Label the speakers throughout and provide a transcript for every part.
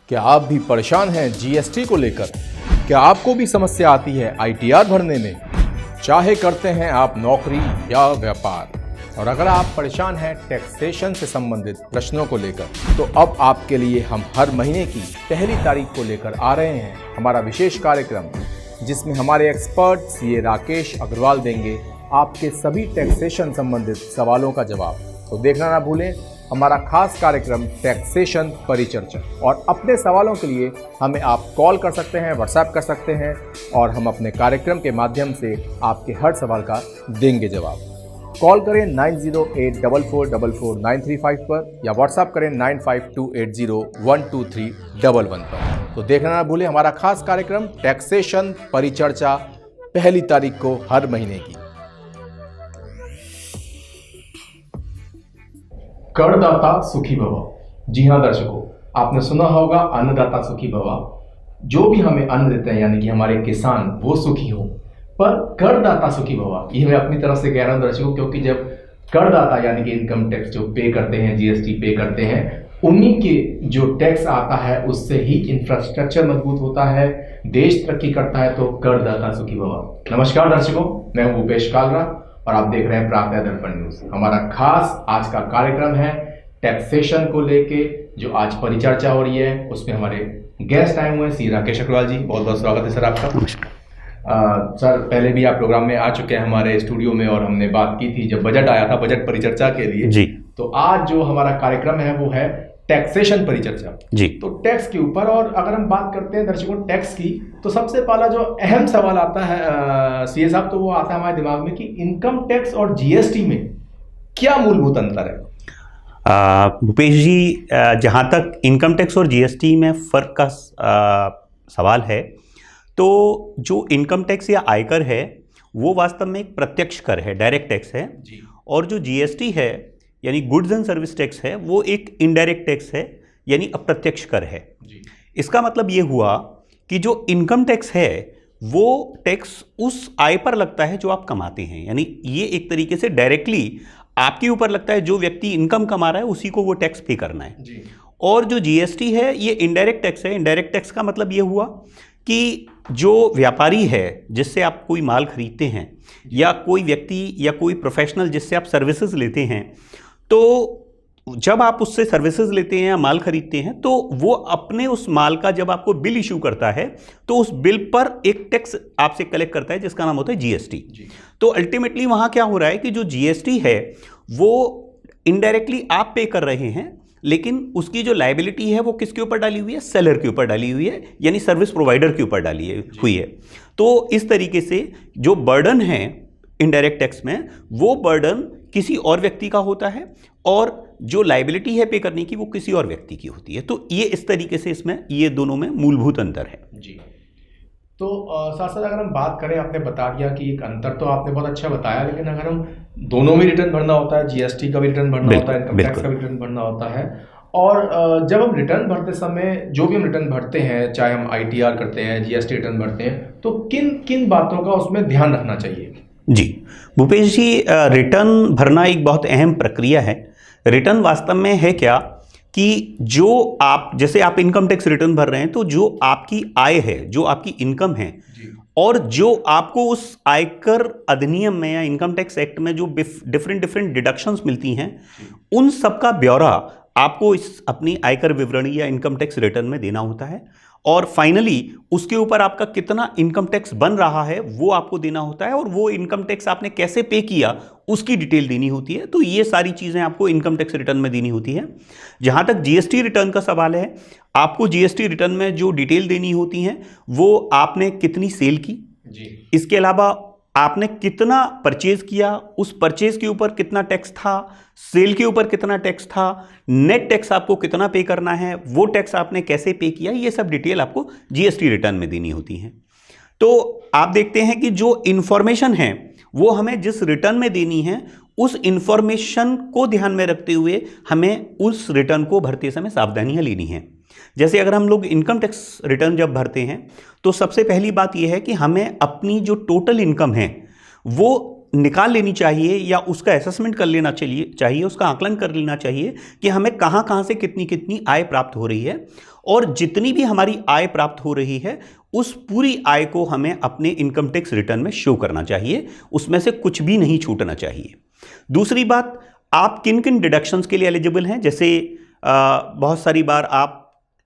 Speaker 1: क्या आप भी परेशान हैं जीएसटी को लेकर? क्या आपको भी समस्या आती है आईटीआर भरने में? चाहे करते हैं आप नौकरी या व्यापार, और अगर आप परेशान हैं टैक्सेशन से संबंधित प्रश्नों को लेकर, तो अब आपके लिए हम हर महीने की पहली तारीख को लेकर आ रहे हैं हमारा विशेष कार्यक्रम, जिसमें हमारे एक्सपर्ट सीए राकेश अग्रवाल देंगे आपके सभी टैक्सेशन संबंधित सवालों का जवाब। तो देखना ना भूलें हमारा खास कार्यक्रम टैक्सेशन परिचर्चा। और अपने सवालों के लिए हमें आप कॉल कर सकते हैं, व्हाट्सएप कर सकते हैं, और हम अपने कार्यक्रम के माध्यम से आपके हर सवाल का देंगे जवाब। कॉल करें 9084449335 पर या व्हाट्सएप करें 9528012311 पर। तो देखना ना भूलें हमारा खास कार्यक्रम टैक्सेशन परिचर्चा पहली तारीख को हर महीने की। करदाता सुखी भव। जी हाँ दर्शकों, आपने सुना होगा अन्नदाता सुखी भव। जो भी हमें अन्न देते हैं यानी कि हमारे किसान, वो सुखी हो, पर करदाता सुखी भव ये मैं अपनी तरफ से कह रहा हूँ दर्शकों, क्योंकि जब करदाता यानी कि इनकम टैक्स जो पे करते हैं, जीएसटी पे करते हैं, उन्हीं के जो टैक्स आता है उससे ही इंफ्रास्ट्रक्चर मजबूत होता है, देश तरक्की करता है। तो करदाता सुखी भव। नमस्कार दर्शकों, मैं हूँ भूपेश कालरा और आप देख रहे हैं प्राप्त दर्पण न्यूज। हमारा खास आज का कार्यक्रम है टैक्सेशन को लेके, जो आज परिचर्चा हो रही है। उसमें हमारे गेस्ट आए हुए हैं सी राकेश अग्रवाल जी। बहुत बहुत स्वागत है सर आपका।
Speaker 2: नमस्कार
Speaker 1: सर, पहले भी आप प्रोग्राम में आ चुके हैं हमारे स्टूडियो में, और हमने बात की थी जब बजट आया था, बजट परिचर्चा के लिए
Speaker 2: जी।
Speaker 1: तो आज जो हमारा कार्यक्रम है वो है टैक्सेशन परिचर्चा
Speaker 2: जी।
Speaker 1: तो टैक्स के ऊपर। और अगर हम बात करते हैं दर्शकों टैक्स की, तो सबसे पहला जो अहम सवाल आता है सीए साहब, तो वो आता है हमारे दिमाग में कि इनकम टैक्स और जीएसटी में क्या मूलभूत अंतर है?
Speaker 2: भूपेश जी, जहाँ तक इनकम टैक्स और जीएसटी में फ़र्क का सवाल है, तो जो इनकम टैक्स या आयकर है वो वास्तव में एक प्रत्यक्ष कर है, डायरेक्ट टैक्स है
Speaker 1: जी। और
Speaker 2: जो जीएसटी है यानी गुड्स एंड सर्विस टैक्स है, वो एक इनडायरेक्ट टैक्स है यानी अप्रत्यक्ष कर है
Speaker 1: जी।
Speaker 2: इसका मतलब ये हुआ कि जो इनकम टैक्स है वो टैक्स उस आय पर लगता है जो आप कमाते हैं, यानी ये एक तरीके से डायरेक्टली आपके ऊपर लगता है। जो व्यक्ति इनकम कमा रहा है उसी को वो टैक्स पे करना है
Speaker 1: जी। और
Speaker 2: जो जीएसटी है ये इनडायरेक्ट टैक्स है। इनडायरेक्ट टैक्स का मतलब ये हुआ कि जो व्यापारी है जिससे आप कोई माल खरीदते हैं, या कोई व्यक्ति या कोई प्रोफेशनल जिससे आप सर्विसेज लेते हैं, तो जब आप उससे सर्विसेज लेते हैं या माल खरीदते हैं, तो वो अपने उस माल का जब आपको बिल इशू करता है तो उस बिल पर एक टैक्स आपसे कलेक्ट करता है जिसका नाम होता है जीएसटी। तो अल्टीमेटली वहाँ क्या हो रहा है कि जो जीएसटी है वो इनडायरेक्टली आप पे कर रहे हैं, लेकिन उसकी जो लायबिलिटी है वो किसके ऊपर डाली हुई है? सेलर के ऊपर डाली हुई है, यानी सर्विस प्रोवाइडर के ऊपर डाली हुई है। तो इस तरीके से जो बर्डन है इनडायरेक्ट टैक्स में, वो बर्डन किसी और व्यक्ति का होता है, और जो लायबिलिटी है पे करने की वो किसी और व्यक्ति की होती है। तो ये इस तरीके से इसमें ये दोनों में मूलभूत अंतर है
Speaker 1: जी। तो साथ साथ अगर हम बात करें, आपने बता दिया कि एक अंतर तो आपने बहुत अच्छा बताया, लेकिन अगर हम दोनों में रिटर्न भरना होता है, जीएसटी का भी रिटर्न भरना होता है, इनकम टैक्स का भी रिटर्न भरना होता है, और जब हम रिटर्न भरते समय जो भी हम रिटर्न भरते हैं, चाहे हम आईटीआर करते हैं, जीएसटी रिटर्न भरते हैं, तो किन किन बातों का उसमें ध्यान रखना चाहिए?
Speaker 2: जी भूपेश जी, रिटर्न भरना एक बहुत अहम प्रक्रिया है। रिटर्न वास्तव में है क्या कि जो आप, जैसे आप इनकम टैक्स रिटर्न भर रहे हैं, तो जो आपकी आय है, जो आपकी इनकम है, और जो आपको उस आयकर अधिनियम में या इनकम टैक्स एक्ट में जो डिफरेंट डिडक्शंस मिलती हैं, उन सब का ब्यौरा आपको इस अपनी आयकर विवरणी या इनकम टैक्स रिटर्न में देना होता है। और फाइनली उसके ऊपर आपका कितना इनकम टैक्स बन रहा है वो आपको देना होता है, और वो इनकम टैक्स आपने कैसे पे किया उसकी डिटेल देनी होती है। तो ये सारी चीज़ें आपको इनकम टैक्स रिटर्न में देनी होती है। जहाँ तक जीएसटी रिटर्न का सवाल है, आपको जीएसटी रिटर्न में जो डिटेल देनी होती हैं वो आपने कितनी सेल की जी। इसके अलावा आपने कितना परचेज किया, उस परचेज के ऊपर कितना टैक्स था, सेल के ऊपर कितना टैक्स था, नेट टैक्स आपको कितना पे करना है, वो टैक्स आपने कैसे पे किया, ये सब डिटेल आपको जीएसटी रिटर्न में देनी होती है। तो आप देखते हैं कि जो इन्फॉर्मेशन है वो हमें जिस रिटर्न में देनी है, उस इन्फॉर्मेशन को ध्यान में रखते हुए हमें उस रिटर्न को भरते समय सावधानियां लेनी हैं। जैसे अगर हम लोग इनकम टैक्स रिटर्न जब भरते हैं, तो सबसे पहली बात यह है कि हमें अपनी जो टोटल इनकम है वो निकाल लेनी चाहिए या उसका असेसमेंट कर लेना चाहिए, उसका आकलन कर लेना चाहिए कि हमें कहाँ कहाँ से कितनी कितनी आय प्राप्त हो रही है, और जितनी भी हमारी आय प्राप्त हो रही है उस पूरी आय को हमें अपने इनकम टैक्स रिटर्न में शो करना चाहिए, उसमें से कुछ भी नहीं छूटना चाहिए। दूसरी बात, आप किन किन डिडक्शंस के लिए एलिजिबल हैं। जैसे बहुत सारी बार आप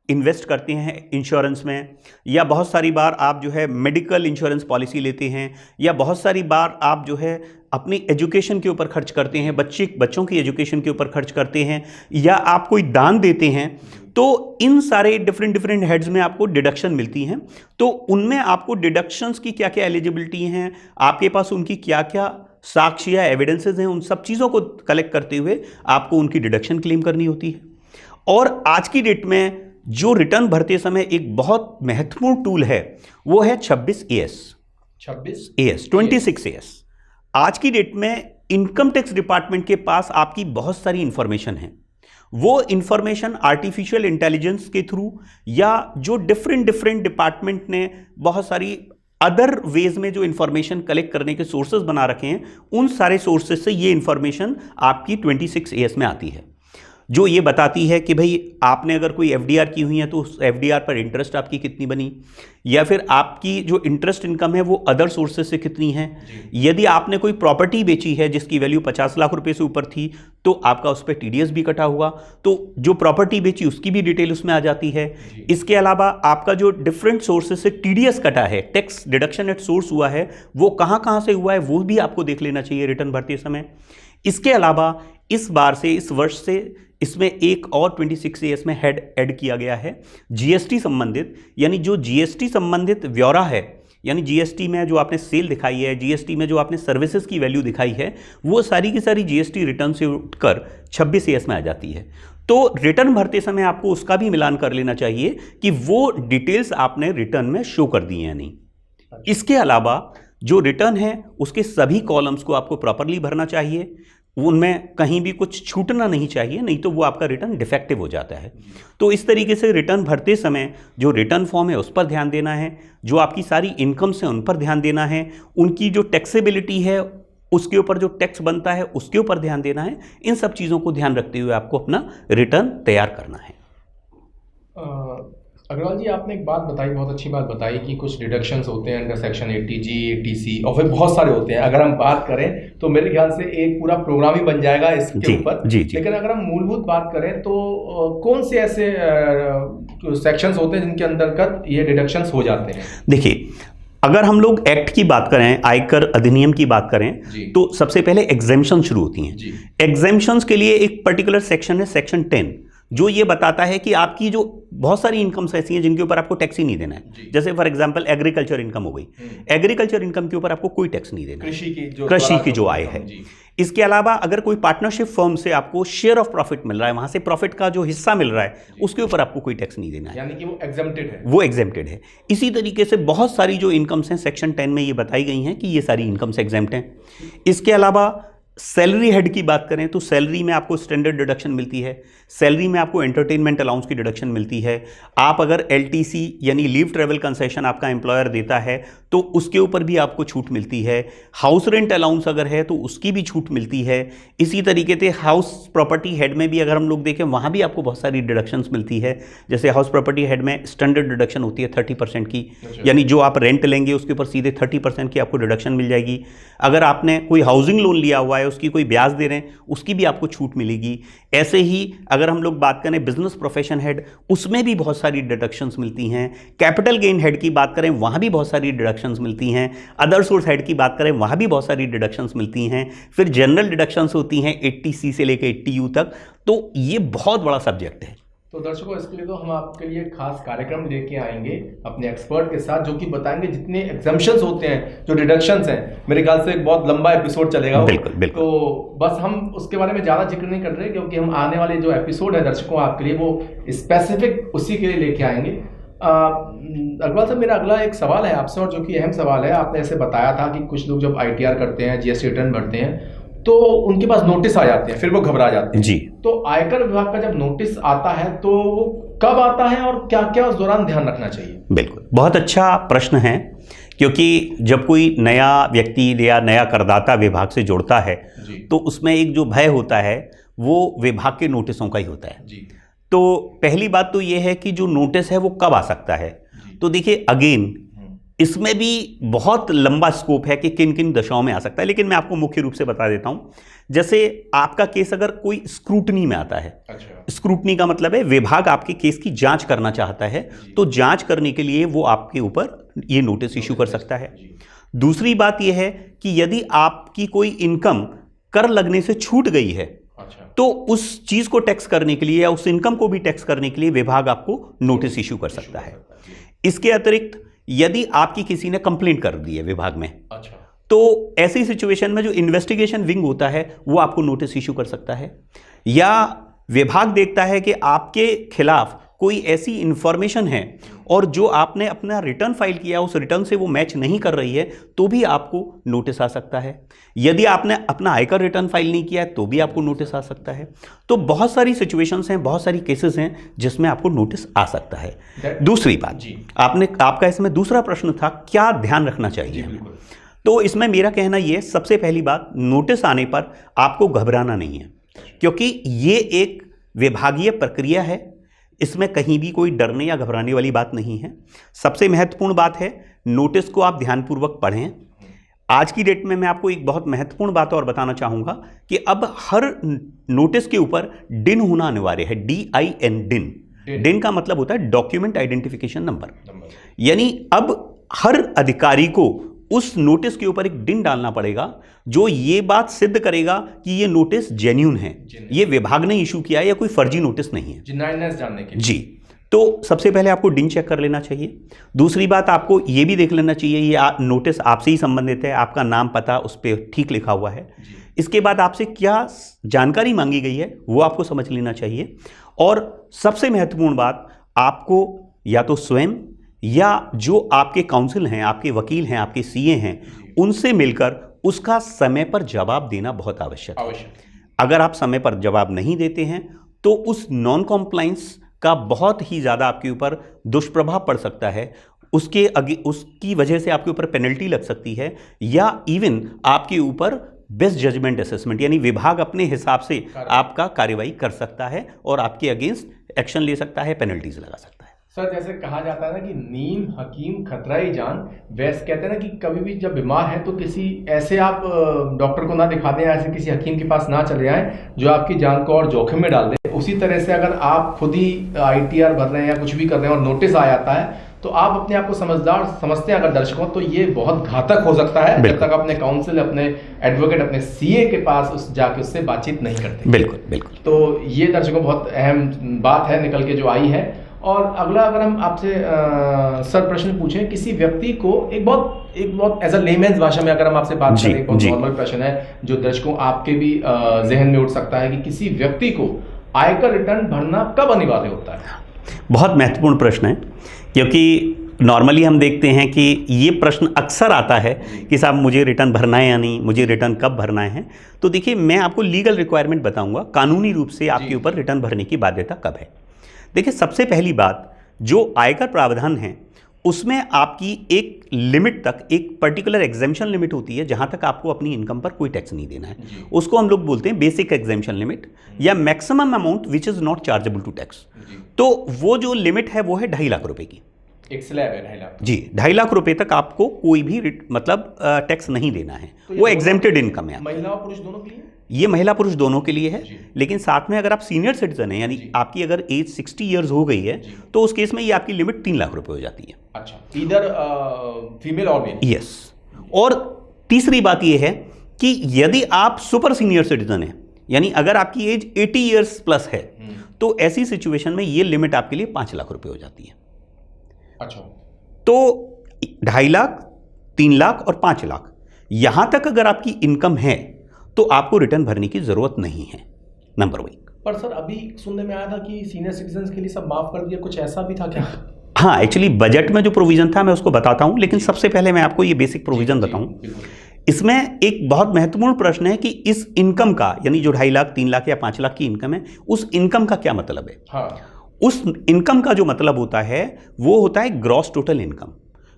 Speaker 2: इन्वेस्ट करते हैं इंश्योरेंस में, या बहुत सारी बार आप जो है मेडिकल इंश्योरेंस पॉलिसी लेते हैं, या बहुत सारी बार आप जो है अपनी एजुकेशन के ऊपर खर्च करते हैं, बच्चों की एजुकेशन के ऊपर खर्च करते हैं, या आप कोई दान देते हैं। तो इन सारे डिफरेंट हेड्स में आपको डिडक्शन मिलती हैं। तो उनमें आपको डिडक्शंस की क्या क्या एलिजिबिलिटी हैं, आपके पास उनकी क्या क्या साक्ष्य या एविडेंसेस हैं, उन सब चीज़ों को कलेक्ट करते हुए आपको उनकी डिडक्शन क्लेम करनी होती है। और आज की डेट में जो रिटर्न भरते समय एक बहुत महत्वपूर्ण टूल है वो है 26AS 26AS। आज की डेट में इनकम टैक्स डिपार्टमेंट के पास आपकी बहुत सारी इंफॉर्मेशन है। वो इंफॉर्मेशन आर्टिफिशियल इंटेलिजेंस के थ्रू, या जो डिफरेंट डिपार्टमेंट ने बहुत सारी अदर वेज में जो इंफॉर्मेशन कलेक्ट करने के सोर्सेज बना रखे हैं, उन सारे सोर्सेज से ये इंफॉर्मेशन आपकी 26AS में आती है, जो ये बताती है कि भाई आपने अगर कोई एफडीआर की हुई है तो उस एफडीआर पर इंटरेस्ट आपकी कितनी बनी, या फिर आपकी जो इंटरेस्ट इनकम है वो अदर सोर्सेज से कितनी है। यदि आपने कोई प्रॉपर्टी बेची है जिसकी वैल्यू 50 लाख रुपए से ऊपर थी तो आपका उस पर टीडीएस भी कटा हुआ, तो जो प्रॉपर्टी बेची उसकी भी डिटेल उसमें आ जाती है। इसके अलावा आपका जो डिफरेंट सोर्सेज से टीडीएस कटा है, टैक्स डिडक्शन एट सोर्स हुआ है, वो कहाँ से हुआ है वो भी आपको देख लेना चाहिए रिटर्न भरते समय। इसके अलावा इस बार से, इस वर्ष से इसमें एक और 26AS में हेड ऐड किया गया है जीएसटी संबंधित, यानी जो जीएसटी संबंधित ब्यौरा है, यानी जीएसटी में जो आपने सेल दिखाई है, जीएसटी में जो आपने सर्विसेज की वैल्यू दिखाई है, वो सारी की सारी जीएसटी रिटर्न से उठकर 26AS में आ जाती है। तो रिटर्न भरते समय आपको उसका भी मिलान कर लेना चाहिए कि वो डिटेल्स आपने रिटर्न में शो कर दी हैं या नहीं। इसके अलावा जो रिटर्न है उसके सभी कॉलम्स को आपको प्रॉपरली भरना चाहिए, उनमें कहीं भी कुछ छूटना नहीं चाहिए, नहीं तो वो आपका रिटर्न डिफेक्टिव हो जाता है। तो इस तरीके से रिटर्न भरते समय जो रिटर्न फॉर्म है उस पर ध्यान देना है, जो आपकी सारी इनकम्स हैं उन पर ध्यान देना है, उनकी जो टैक्सेबिलिटी है उसके ऊपर जो टैक्स बनता है उसके ऊपर ध्यान देना है। इन सब चीज़ों को ध्यान रखते हुए आपको अपना रिटर्न तैयार करना है।
Speaker 1: अग्रवाल जी, आपने एक बात बताई, बहुत अच्छी बात बताई कि कुछ डिडक्शंस होते हैं अंडर सेक्शन 80G 80C और फिर बहुत सारे होते हैं। अगर हम बात करें तो मेरे ख्याल से एक पूरा प्रोग्राम ही बन जाएगा इसके ऊपर। लेकिन अगर हम मूलभूत बात करें तो कौन से ऐसे सेक्शंस होते हैं जिनके अंतर्गत ये डिडक्शंस हो जाते हैं?
Speaker 2: देखिए, अगर हम लोग एक्ट की बात करें, आयकर अधिनियम की बात करें, तो सबसे पहले एग्जेम्पशन शुरू होती हैं। एग्जेम्पशंस के लिए एक पर्टिकुलर सेक्शन है, सेक्शन 10, जो ये बताता है कि आपकी जो बहुत सारी इनकम्स ऐसी हैं जिनके ऊपर आपको टैक्स ही नहीं देना है। जैसे फॉर एग्जांपल एग्रीकल्चर इनकम हो गई, एग्रीकल्चर इनकम के ऊपर आपको कोई टैक्स नहीं देना, कृषि की जो आय है। इसके अलावा अगर कोई पार्टनरशिप फर्म से आपको शेयर ऑफ प्रॉफिट मिल रहा है, वहां से प्रॉफिट का जो हिस्सा मिल रहा है उसके ऊपर आपको कोई टैक्स नहीं देना है,
Speaker 1: यानी कि वो एग्जेम्प्टेड है।
Speaker 2: वो एग्जेम्प्टेड है। इसी तरीके से बहुत सारी जो इनकम्स हैं सेक्शन 10 में ये बताई गई हैं कि ये सारी इनकम्स एग्जेम्प्ट हैं। इसके अलावा सैलरी हेड की बात करें तो सैलरी में आपको स्टैंडर्ड डिडक्शन मिलती है, सैलरी में आपको एंटरटेनमेंट अलाउंस की डिडक्शन मिलती है। आप अगर एलटीसी यानी लीव ट्रैवल कंसेशन आपका एम्प्लॉयर देता है तो उसके ऊपर भी आपको छूट मिलती है। हाउस रेंट अलाउंस अगर है तो उसकी भी छूट मिलती है। इसी तरीके से हाउस प्रॉपर्टी हेड में भी अगर हम लोग देखें वहाँ भी आपको बहुत सारी डिडक्शंस मिलती है। जैसे हाउस प्रॉपर्टी हेड में स्टैंडर्ड डिडक्शन होती है 30% की, यानी जो आप रेंट लेंगे उसके ऊपर सीधे 30% की आपको डिडक्शन मिल जाएगी। अगर आपने कोई हाउसिंग लोन लिया हुआ है, उसकी कोई ब्याज दे रहे हैं, उसकी भी आपको छूट मिलेगी। ऐसे ही अगर हम लोग बात करें बिजनेस प्रोफेशन हेड, उसमें भी बहुत सारी डिडक्शंस मिलती हैं। कैपिटल गेन हेड की बात करें वहाँ भी बहुत सारी डिडक्शंस मिलती हैं। अदर सोर्स हेड की बात करें वहाँ भी बहुत सारी डिडक्शंस मिलती हैं। फिर जनरल डिडक्शंस होती हैं 80C से लेकर 80U तक। तो ये बहुत बड़ा सब्जेक्ट है।
Speaker 1: तो दर्शकों, इसके लिए तो हम आपके लिए खास कार्यक्रम लेके आएंगे अपने एक्सपर्ट के साथ, जो कि बताएंगे जितने एग्जम्पशंस होते हैं, जो डिडक्शंस हैं। मेरे ख्याल से एक बहुत लंबा एपिसोड चलेगा।
Speaker 2: बिल्कुल बिल्कुल।
Speaker 1: तो बस हम उसके बारे में ज़्यादा जिक्र नहीं कर रहे, क्योंकि हम आने वाले जो एपिसोड है दर्शकों आपके लिए वो स्पेसिफिक उसी के लिए लेके आएंगे। अग्रवाल साहब, मेरा अगला एक सवाल है आपसे, और जो कि अहम सवाल है। आपने ऐसे बताया था कि कुछ लोग जब ITR करते हैं, GST रिटर्न भरते हैं, तो उनके पास नोटिस आ जाते हैं, फिर वो घबरा जाते हैं।
Speaker 2: जी।
Speaker 1: तो आयकर विभाग का जब नोटिस आता है तो कब आता है और क्या क्या उस दौरान ध्यान रखना चाहिए?
Speaker 2: बिल्कुल, बहुत अच्छा प्रश्न है, क्योंकि जब कोई नया व्यक्ति या नया करदाता विभाग से जुड़ता है तो उसमें एक जो भय होता है वो विभाग के नोटिसों का ही होता है। तो पहली बात तो ये है कि जो नोटिस है वो कब आ सकता है। तो देखिए अगेन इसमें भी बहुत लंबा स्कोप है कि किन किन दशाओं में आ सकता है, लेकिन मैं आपको मुख्य रूप से बता देता हूं। जैसे आपका केस अगर कोई स्क्रूटनी में आता है, स्क्रूटनी का मतलब है विभाग आपके केस की जांच करना चाहता है, तो जांच करने के लिए वो आपके ऊपर ये नोटिस इशू कर सकता है। दूसरी बात यह है कि यदि आपकी कोई इनकम कर लगने से छूट गई है तो उस चीज को टैक्स करने के लिए या उस इनकम को भी टैक्स करने के लिए विभाग आपको नोटिस इशू कर सकता है। इसके अतिरिक्त यदि आपकी किसी ने कंप्लेंट कर दी है विभाग में, तो ऐसी सिचुएशन में जो इन्वेस्टिगेशन विंग होता है वो आपको नोटिस इशू कर सकता है। या विभाग देखता है कि आपके खिलाफ कोई ऐसी इंफॉर्मेशन है और जो आपने अपना रिटर्न फाइल किया उस रिटर्न से वो मैच नहीं कर रही है, तो भी आपको नोटिस आ सकता है। यदि आपने अपना आयकर रिटर्न फाइल नहीं किया है तो भी आपको नोटिस आ सकता है। तो बहुत सारी सिचुएशंस हैं, बहुत सारी केसेस हैं जिसमें आपको नोटिस आ सकता है। दूसरी बात, आपका इसमें दूसरा प्रश्न था क्या ध्यान रखना चाहिए। तो इसमें मेरा कहना यह, सबसे पहली बात, नोटिस आने पर आपको घबराना नहीं है, क्योंकि ये एक विभागीय प्रक्रिया है, इसमें कहीं भी कोई डरने या घबराने वाली बात नहीं है। सबसे महत्वपूर्ण बात है नोटिस को आप ध्यानपूर्वक पढ़ें। आज की डेट में मैं आपको एक बहुत महत्वपूर्ण बात और बताना चाहूंगा कि अब हर नोटिस के ऊपर डिन होना अनिवार्य है। DIN, डिन का मतलब होता है डॉक्यूमेंट आइडेंटिफिकेशन नंबर। यानी अब हर अधिकारी को उस नोटिस के ऊपर एक डिन डालना पड़ेगा जो ये बात सिद्ध करेगा कि ये नोटिस जेन्युइन है, ये विभाग ने इशू किया है या कोई फर्जी नोटिस नहीं है, जेन्युइननेस जानने के लिए। जी, तो सबसे पहले आपको डिन चेक कर लेना चाहिए। दूसरी बात, आपको ये भी देख लेना चाहिए ये नोटिस आपसे ही संबंधित है, आपका नाम पता उस पर ठीक लिखा हुआ है। इसके बाद आपसे क्या जानकारी मांगी गई है वो आपको समझ लेना चाहिए। और सबसे महत्वपूर्ण बात, आपको या तो स्वयं या जो आपके काउंसिल हैं, आपके वकील हैं, आपके CA हैं, उनसे मिलकर उसका समय पर जवाब देना बहुत आवश्यक है। अगर आप समय पर जवाब नहीं देते हैं तो उस नॉन कॉम्प्लायंस का बहुत ही ज़्यादा आपके ऊपर दुष्प्रभाव पड़ सकता है। उसकी वजह से आपके ऊपर पेनल्टी लग सकती है, या इवन आपके ऊपर बेस्ट जजमेंट असेसमेंट, यानी विभाग अपने हिसाब से आपका कार्यवाही कर सकता है और आपके अगेंस्ट एक्शन ले सकता है, पेनल्टीज लगा सकता है।
Speaker 1: सर, जैसे कहा जाता है ना कि नीम हकीम खतरा ही जान, वैसे कहते हैं ना कि कभी भी जब बीमार है तो किसी ऐसे आप डॉक्टर को ना दिखा दें, ऐसे किसी हकीम के पास ना चले आएं जो आपकी जान को और जोखिम में डाल दे। उसी तरह से अगर आप खुद ही ITR भर रहे हैं या कुछ भी कर रहे हैं और नोटिस आ जाता है तो आप अपने आप को समझदार समझते हैं अगर दर्शकों, तो ये बहुत घातक हो सकता है जब तक अपने काउंसिल, अपने एडवोकेट, अपने CA के पास जाके उससे बातचीत नहीं करते।
Speaker 2: बिल्कुल।
Speaker 1: तो ये दर्शकों बहुत अहम बात है निकल के जो आई है। और अगला अगर हम आपसे सर प्रश्न पूछें, किसी व्यक्ति को एक बहुत एज अ लेमेन्स भाषा में अगर हम आपसे बात करें, एक बहुत नॉर्मल प्रश्न है जो दर्शकों आपके भी जहन में उठ सकता है कि किसी व्यक्ति को आयकर रिटर्न भरना कब अनिवार्य होता है।
Speaker 2: बहुत महत्वपूर्ण प्रश्न है, क्योंकि नॉर्मली हम देखते हैं कि ये प्रश्न अक्सर आता है कि साहब मुझे रिटर्न भरना है या नहीं, मुझे रिटर्न कब भरना है। तो देखिए, मैं आपको लीगल रिक्वायरमेंट बताऊंगा, कानूनी रूप से आपके ऊपर रिटर्न भरने की बाध्यता कब है। देखिए, सबसे पहली बात, जो आयकर प्रावधान है उसमें आपकी एक लिमिट तक, एक पर्टिकुलर एग्जेम्पशन लिमिट होती है जहां तक आपको अपनी इनकम पर कोई टैक्स नहीं देना है। उसको हम लोग बोलते हैं बेसिक एग्जेम्पशन लिमिट या maximum amount which is not chargeable to tax. तो वो जो लिमिट है वो है 2.5 लाख रुपए की, एक स्लैब है 2.5 लाख। जी, 2.5 लाख रुपए तक आपको कोई भी मतलब टैक्स नहीं देना है। तो वो एग्जेम्प्टेड इनकम है।
Speaker 1: महिला और पुरुष दोनों के लिए? ये
Speaker 2: महिला पुरुष दोनों के लिए है, लेकिन साथ में अगर आप सीनियर सिटीजन हैं, यानी आपकी अगर एज 60 ईयर्स हो गई है, तो उस केस में ये आपकी लिमिट 3 लाख रुपए हो जाती है।
Speaker 1: अच्छा, इधर फीमेल और मेल?
Speaker 2: यस। और तीसरी बात ये है कि यदि आप सुपर सीनियर सिटीजन हैं, यानी अगर आपकी एज 80 ईयर्स प्लस है, तो ऐसी सिचुएशन में ये लिमिट आपके लिए 5 लाख रुपए हो जाती है।
Speaker 1: अच्छा, तो
Speaker 2: 2.5 लाख, 3 लाख और 5 लाख, यहां तक अगर आपकी इनकम है तो आपको रिटर्न भरने की जरूरत नहीं है, नंबर 1।
Speaker 1: पर सर, अभी सुनने में आया था कि सीनियर सिटीजन्स के लिए सब माफ कर दिया, कुछ ऐसा भी था क्या?
Speaker 2: हाँ, एक्चुअली बजट में जो प्रोविजन था मैं उसको बताता हूं, लेकिन सबसे पहले मैं आपको ये बेसिक प्रोविजन बताऊं। इसमें एक बहुत महत्वपूर्ण प्रश्न है कि इस इनकम का, यानी जो 2.5 लाख, 3 लाख या 5 लाख की इनकम है, उस इनकम का क्या मतलब है। हाँ। उस इनकम का जो मतलब होता है वो होता है gross total income.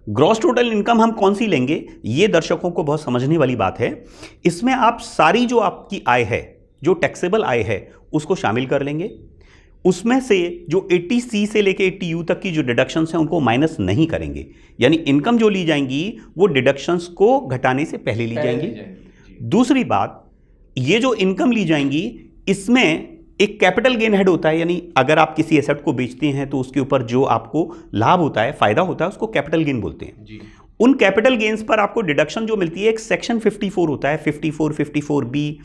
Speaker 2: Gross total income हम कौन सी लेंगे, ये दर्शकों को बहुत समझने वाली बात है। इसमें आप सारी जो आपकी आय है, जो टैक्सेबल आय है, उसको शामिल कर लेंगे। उसमें से जो 80C से लेके 80U तक की जो डिडक्शंस हैं उनको माइनस नहीं करेंगे, यानी इनकम जो ली जाएंगी वो डिडक्शंस को घटाने से पहले ली जाएंगी। दूसरी बात, ये जो इनकम ली जाएंगी इसमें एक कैपिटल गेन हेड होता है, यानी अगर आप किसी एसेट को बेचते हैं तो उसके ऊपर जो आपको लाभ होता है, फायदा होता है, उसको कैपिटल गेन बोलते हैं जी। उन कैपिटल गेन्स पर आपको डिडक्शन जो मिलती है, एक सेक्शन 54 होता है, 54, 54B,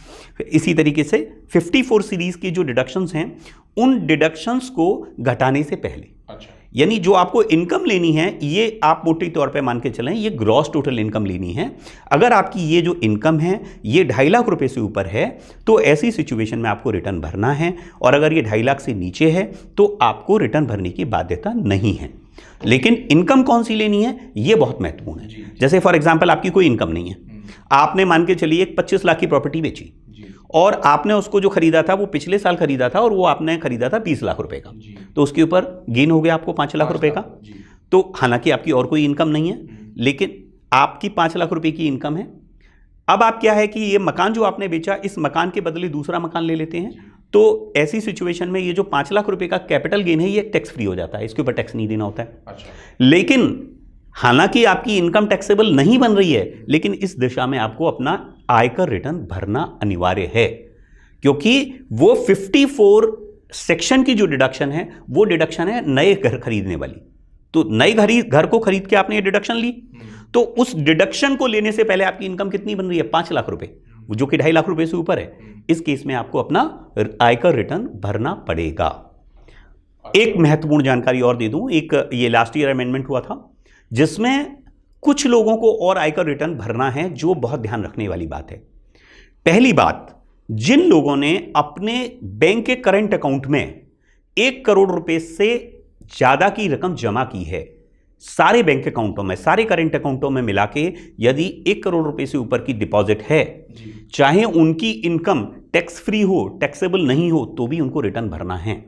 Speaker 2: इसी तरीके से 54 सीरीज की जो डिडक्शंस हैं उन डिडक्शंस को घटाने से पहले। अच्छा। यानी जो आपको इनकम लेनी है, ये आप मोटे तौर पे मान के चलें, ये ग्रॉस टोटल इनकम लेनी है। अगर आपकी ये जो इनकम है ये 2.5 लाख रुपए से ऊपर है तो ऐसी सिचुएशन में आपको रिटर्न भरना है, और अगर ये 2.5 लाख से नीचे है तो आपको रिटर्न भरने की बाध्यता नहीं है। लेकिन इनकम कौन सी लेनी है ये बहुत महत्वपूर्ण है। जैसे फॉर एग्जांपल आपकी कोई इनकम नहीं है, आपने मान के चलिए 25 लाख की प्रॉपर्टी बेची और आपने उसको जो खरीदा था वो पिछले साल खरीदा था और वो आपने खरीदा था 20 लाख रुपए का, तो उसके ऊपर गेन हो गया आपको 5 लाख रुपए का। तो हालांकि आपकी और कोई इनकम नहीं है, लेकिन आपकी 5 लाख रुपए की इनकम है। अब आप क्या है कि ये मकान जो आपने बेचा, इस मकान के बदले दूसरा मकान ले लेते हैं, तो ऐसी सिचुएशन में ये जो 5 लाख रुपए का कैपिटल गेन है ये टैक्स फ्री हो जाता है, इसके ऊपर टैक्स नहीं देना होता है। अच्छा। लेकिन हालांकि आपकी इनकम टैक्सेबल नहीं बन रही है, लेकिन इस दिशा में आपको अपना आयकर रिटर्न भरना अनिवार्य है, क्योंकि वो 54 सेक्शन की जो डिडक्शन है वो डिडक्शन है नए घर खरीदने वाली। तो नए घर को खरीद के आपने ये डिडक्शन ली, तो उस डिडक्शन को लेने से पहले आपकी इनकम कितनी बन रही है, 5 लाख रुपए, जो कि 2.5 लाख रुपए से ऊपर है। इस केस में आपको अपना आयकर रिटर्न भरना पड़ेगा। एक महत्वपूर्ण जानकारी और दे दूं, एक ये लास्ट ईयर अमेंडमेंट हुआ था जिसमें कुछ लोगों को और आयकर रिटर्न भरना है, जो बहुत ध्यान रखने वाली बात है। पहली बात, जिन लोगों ने अपने बैंक के करंट अकाउंट में 1 करोड़ रुपए से ज्यादा की रकम जमा की है, सारे बैंक अकाउंटों में, सारे करंट अकाउंटों में मिला के यदि 1 करोड़ रुपए से ऊपर की डिपॉजिट है, चाहे उनकी इनकम टैक्स फ्री हो, टैक्सेबल नहीं हो, तो भी उनको रिटर्न भरना है।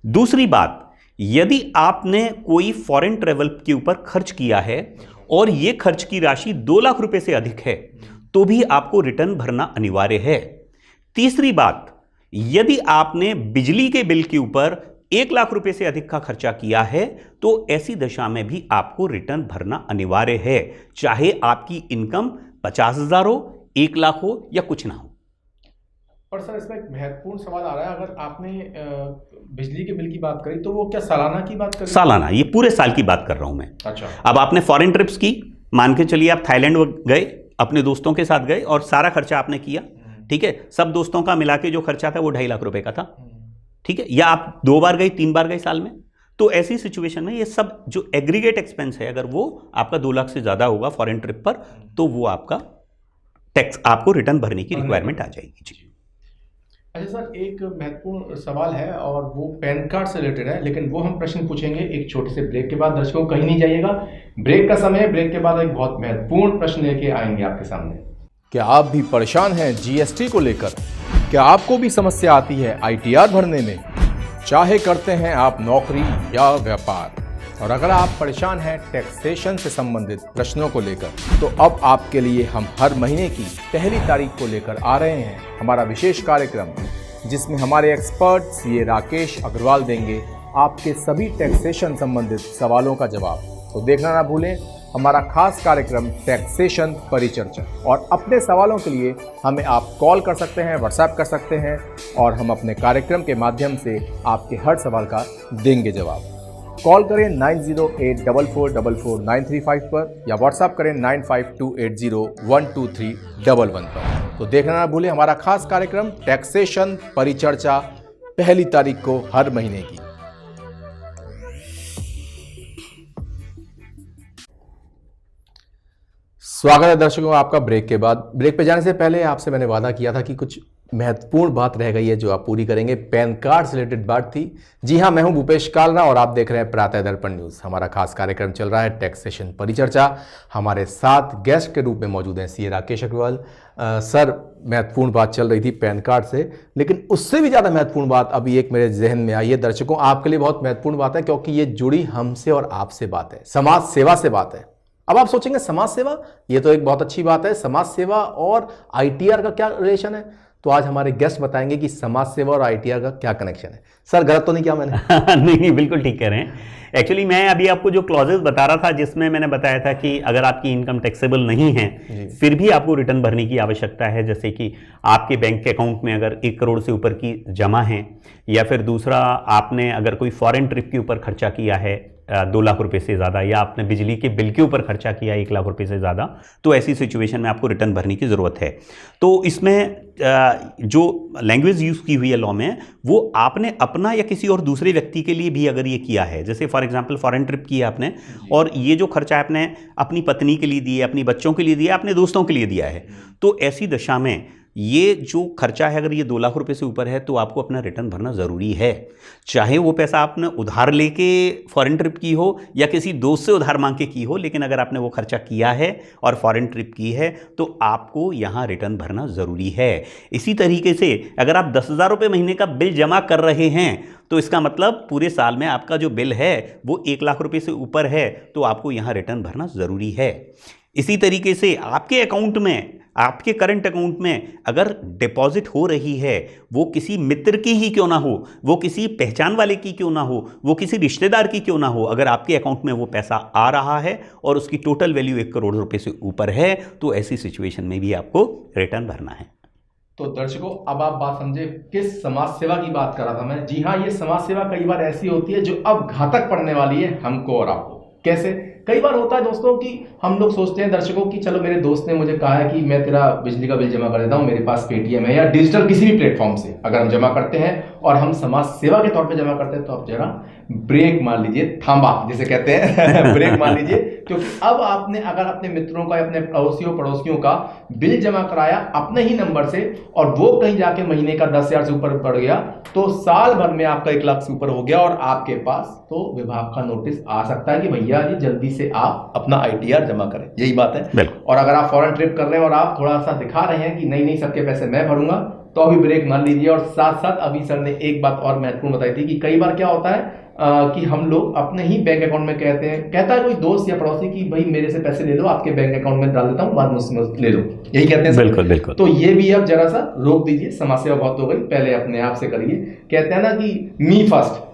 Speaker 2: दूसरी बात, यदि आपने कोई फॉरेन ट्रेवल के ऊपर खर्च किया है और यह खर्च की राशि 2 लाख रुपए से अधिक है, तो भी आपको रिटर्न भरना अनिवार्य है। तीसरी बात, यदि आपने बिजली के बिल के ऊपर 1 लाख रुपए से अधिक का खर्चा किया है, तो ऐसी दशा में भी आपको रिटर्न भरना अनिवार्य है, चाहे आपकी इनकम 50,000 हो, 1 लाख हो या कुछ ना हो।
Speaker 1: और सर, इसमें एक महत्वपूर्ण सवाल आ रहा है, अगर आपने बिजली के बिल की बात करी तो वो क्या सालाना की बात करी?
Speaker 2: सालाना, ये पूरे साल की बात कर रहा हूं मैं। अच्छा। अब आपने फॉरेन ट्रिप्स की, मान के चलिए आप थाईलैंड गए, अपने दोस्तों के साथ गए और सारा खर्चा आपने किया, ठीक है, सब दोस्तों का मिला के जो खर्चा था वो 2.5 लाख रुपए का था, ठीक है, या आप 2 बार गए, 3 बार गए साल में, तो ऐसी सिचुएशन में ये सब जो एग्रीगेट एक्सपेंस है, अगर वो आपका 2 लाख से ज्यादा होगा फॉरेन ट्रिप पर, तो वो आपका टैक्स, आपको रिटर्न भरने की रिक्वायरमेंट आ जाएगी। जी।
Speaker 1: अच्छा सर, एक महत्वपूर्ण सवाल है और वो पैन कार्ड से रिलेटेड है, लेकिन वो हम प्रश्न पूछेंगे एक छोटे से ब्रेक के बाद। दर्शकों कहीं नहीं जाइएगा, ब्रेक का समय है, ब्रेक के बाद एक बहुत महत्वपूर्ण प्रश्न लेके आएंगे आपके सामने। क्या आप भी परेशान हैं जीएसटी को लेकर? क्या आपको भी समस्या आती है आईटीआर भरने में? चाहे करते हैं आप नौकरी या व्यापार, और अगर आप परेशान हैं टैक्सेशन से संबंधित प्रश्नों को लेकर, तो अब आपके लिए हम हर महीने की 1 तारीख को लेकर आ रहे हैं हमारा विशेष कार्यक्रम, जिसमें हमारे एक्सपर्ट सीए राकेश अग्रवाल देंगे आपके सभी टैक्सेशन संबंधित सवालों का जवाब। तो देखना ना भूलें हमारा खास कार्यक्रम टैक्सेशन परिचर्चा, और अपने सवालों के लिए हमें आप कॉल कर सकते हैं, व्हाट्सएप कर सकते हैं, और हम अपने कार्यक्रम के माध्यम से आपके हर सवाल का देंगे जवाब। कॉल करें 9084449335 पर या व्हाट्सएप करें 9528012311 पर। तो देखना ना भूलें हमारा खास कार्यक्रम टैक्सेशन परिचर्चा 1 तारीख को हर महीने की। स्वागत है दर्शकों आपका ब्रेक के बाद। ब्रेक पे जाने से पहले आपसे मैंने वादा किया था कि कुछ महत्वपूर्ण बात रह गई है जो आप पूरी करेंगे। पैन कार्ड से रिलेटेड बात थी। जी हाँ, मैं हूं भूपेश कालरा और आप देख रहे हैं प्रातः दर्पण न्यूज। हमारा खास कार्यक्रम चल रहा है टैक्सेशन परिचर्चा। हमारे साथ गेस्ट के रूप में मौजूद हैं सीए राकेश अग्रवाल। सर, महत्वपूर्ण बात चल रही थी पैन कार्ड से, लेकिन उससे भी ज़्यादा महत्वपूर्ण बात अभी एक मेरे जहन में आई है। दर्शकों आपके लिए बहुत महत्वपूर्ण बात है, क्योंकि ये जुड़ी हमसे और आपसे बात है, समाज सेवा से बात है। अब आप सोचेंगे समाज सेवा, ये तो एक बहुत अच्छी बात है, समाज सेवा और आईटीआर का क्या रिलेशन है? तो आज हमारे गेस्ट बताएंगे कि समाज सेवा और आईटीआर का क्या कनेक्शन है। सर गलत तो नहीं किया मैंने?
Speaker 2: नहीं, बिल्कुल ठीक कह रहे हैं। एक्चुअली मैं अभी आपको जो क्लॉजेस बता रहा था, जिसमें मैंने बताया था कि अगर आपकी इनकम टैक्सेबल नहीं है फिर भी आपको रिटर्न भरने की आवश्यकता है। जैसे कि आपके बैंक अकाउंट में अगर 1 करोड़ से ऊपर की जमा है, या फिर दूसरा आपने अगर कोई फॉरेन ट्रिप के ऊपर खर्चा किया है 2 लाख रुपए से ज़्यादा, या आपने बिजली के बिल के ऊपर खर्चा किया 1 लाख रुपए से ज़्यादा, तो ऐसी सिचुएशन में आपको रिटर्न भरने की ज़रूरत है। तो इसमें जो लैंग्वेज यूज़ की हुई है लॉ में, वो आपने अपना या किसी और दूसरे व्यक्ति के लिए भी अगर ये किया है, जैसे फॉर एग्जांपल फॉरेन ट्रिप किया आपने, और ये जो खर्चा आपने अपनी पत्नी के लिए दिया, अपनी बच्चों के लिए दिया, अपने दोस्तों के लिए दिया है, तो ऐसी दशा में ये जो खर्चा है अगर ये 2 लाख रुपए से ऊपर है तो आपको अपना रिटर्न भरना ज़रूरी है। चाहे वो पैसा आपने उधार लेके फॉरेन ट्रिप की हो या किसी दोस्त से उधार मांग के की हो, लेकिन अगर आपने वो खर्चा किया है और फॉरेन ट्रिप की है तो आपको यहाँ रिटर्न भरना ज़रूरी है। इसी तरीके से अगर आप 10,000 रुपये महीने का बिल जमा कर रहे हैं तो इसका मतलब पूरे साल में आपका जो बिल है वो 1 लाख रुपये से ऊपर है, तो आपको यहाँ रिटर्न भरना ज़रूरी है। इसी तरीके से आपके अकाउंट में, आपके करंट अकाउंट में अगर डिपॉजिट हो रही है, वो किसी मित्र की ही क्यों ना हो, वो किसी पहचान वाले की क्यों ना हो, वो किसी रिश्तेदार की क्यों ना हो, अगर आपके अकाउंट में वो पैसा आ रहा है और उसकी टोटल वैल्यू 1 करोड़ रुपए से ऊपर है, तो ऐसी सिचुएशन में भी आपको रिटर्न भरना है।
Speaker 1: तो दर्शकों अब आप बात समझे, किस समाज सेवा की बात कर रहा था मैं। जी हाँ, ये समाज सेवा कई बार ऐसी होती है जो अब घातक पड़ने वाली है हमको और आपको। कैसे? कई बार होता है दोस्तों कि हम लोग सोचते हैं दर्शकों कि चलो मेरे दोस्त ने मुझे कहा है कि मैं तेरा बिजली का बिल जमा कर देता हूं, मेरे पास पेटीएम है या डिजिटल किसी भी प्लेटफॉर्म से अगर हम जमा करते हैं और हम समाज सेवा के तौर पे जमा करते हैं, तो आप जरा ब्रेक मार लीजिए, थांबा जिसे कहते हैं ब्रेक मार लीजिए, क्योंकि अब आपने अगर अपने मित्रों का या अपने पड़ोसियों का बिल जमा कराया अपने ही नंबर से और वो कहीं जाके महीने का 10,000 से ऊपर पड़ गया, तो साल भर में आपका 1 लाख से ऊपर हो गया और आपके पास तो विभाग का नोटिस आ सकता है कि भैया जी जल्दी से आप अपना आईटीआर जमा करें। यही बात है। और अगर आप फॉरेन ट्रिप कर रहे हैं और आप थोड़ा सा दिखा रहे हैं कि नहीं सबके पैसे मैं भरूंगा, तो अभी ब्रेक मार लीजिए। और साथ साथ अभी सर ने एक बात और महत्वपूर्ण बताई थी कि कई बार क्या होता है कि हम लोग अपने ही बैंक अकाउंट में कहता है कोई दोस्त या पड़ोसी कि भाई मेरे से पैसे ले लो, आपके बैंक अकाउंट में डाल देता हूं, बाद मुझसे ले लो, यही कहते हैं।
Speaker 2: बिल्कुल बिल्कुल।
Speaker 1: तो ये भी अब जरा सा रोक दीजिए, समाज सेवा बहुत हो गई, पहले अपने आप से करिए। कहते हैं ना कि मी फर्स्ट।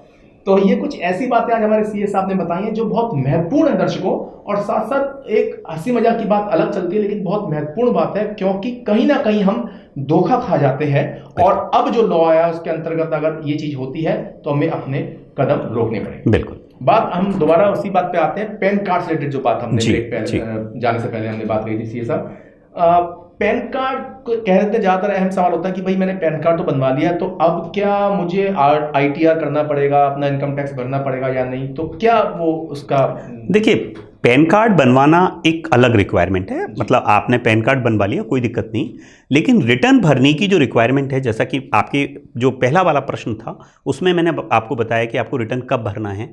Speaker 1: तो ये कुछ ऐसी बातें आज हमारे सीए साहब ने बताई हैं जो बहुत महत्वपूर्ण है दर्शकों, और साथ साथ एक हंसी मजाक की बात अलग चलती है लेकिन बहुत महत्वपूर्ण बात है, क्योंकि कहीं ना कहीं हम धोखा खा जाते हैं। और अब जो लॉ आया उसके अंतर्गत अगर ये चीज होती है तो हमें अपने कदम रोकने पड़ेंगे।
Speaker 2: बिल्कुल।
Speaker 1: बात हम दोबारा उसी बात पे आते हैं, पैन कार्ड से रिलेटेड जो बात हमने जाने से पहले हमने बात कही थी सीए साहब। पैन कार्ड कह रहे थे, ज्यादातर अहम सवाल होता है कि भाई मैंने पैन कार्ड तो बनवा लिया, तो अब क्या मुझे आईटीआर करना पड़ेगा, अपना इनकम टैक्स भरना पड़ेगा या नहीं? तो क्या वो उसका, देखिए
Speaker 2: पैन कार्ड बनवाना एक अलग रिक्वायरमेंट है, मतलब आपने पैन कार्ड बनवा लिया कोई दिक्कत नहीं, लेकिन रिटर्न भरने की जो रिक्वायरमेंट है, जैसा कि आपके जो पहला वाला प्रश्न था उसमें मैंने आपको बताया कि आपको रिटर्न कब भरना है,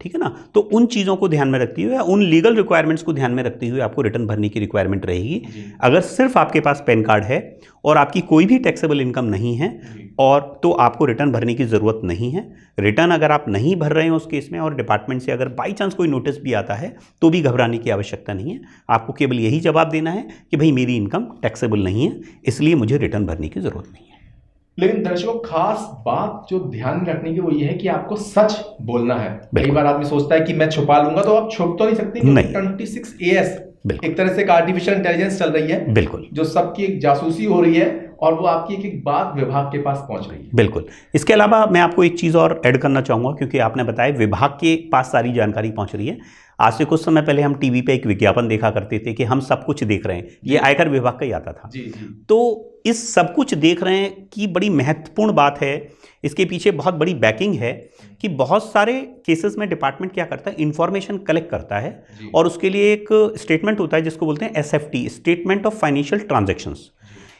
Speaker 2: ठीक है ना। तो उन चीज़ों को ध्यान में रखते हुए, उन लीगल रिक्वायरमेंट्स को ध्यान में रखते हुए आपको रिटर्न भरने की रिक्वायरमेंट रहेगी। अगर सिर्फ आपके पास पैन कार्ड है और आपकी कोई भी टैक्सेबल इनकम नहीं है और तो आपको रिटर्न भरने की ज़रूरत नहीं है। रिटर्न अगर आप नहीं भर रहे हैं उस केस में और डिपार्टमेंट से अगर बाई चांस कोई नोटिस भी आता है तो भी घबराने की आवश्यकता नहीं है। आपको केवल यही जवाब देना है कि भाई मेरी इनकम टैक्सेबल नहीं है, इसलिए मुझे रिटर्न भरने की ज़रूरत नहीं है।
Speaker 1: लेकिन दर्शकों खास बात जो ध्यान रखने की वो ये है कि आपको सच बोलना है। कई बार आदमी सोचता है कि मैं छुपा लूंगा, तो आप छुप तो नहीं सकते, क्योंकि 26AS एक तरह से एक आर्टिफिशियल इंटेलिजेंस चल रही है,
Speaker 2: बिल्कुल,
Speaker 1: जो सबकी एक जासूसी हो रही है और वो आपकी एक बात विभाग के पास पहुंच रही है।
Speaker 2: बिल्कुल। इसके अलावा मैं आपको एक चीज़ और ऐड करना चाहूँगा, क्योंकि आपने बताया विभाग के पास सारी जानकारी पहुंच रही है। आज से कुछ समय पहले हम टीवी पे एक विज्ञापन देखा करते थे कि हम सब कुछ देख रहे हैं, ये आयकर विभाग का ही आता था।
Speaker 1: जी।
Speaker 2: तो इस सब कुछ देख रहे हैं की बड़ी महत्वपूर्ण बात है, इसके पीछे बहुत बड़ी बैकिंग है कि बहुत सारे केसेस में डिपार्टमेंट क्या करता है, इंफॉर्मेशन कलेक्ट करता है और उसके लिए एक स्टेटमेंट होता है जिसको बोलते हैं SFT, statement of financial transactions.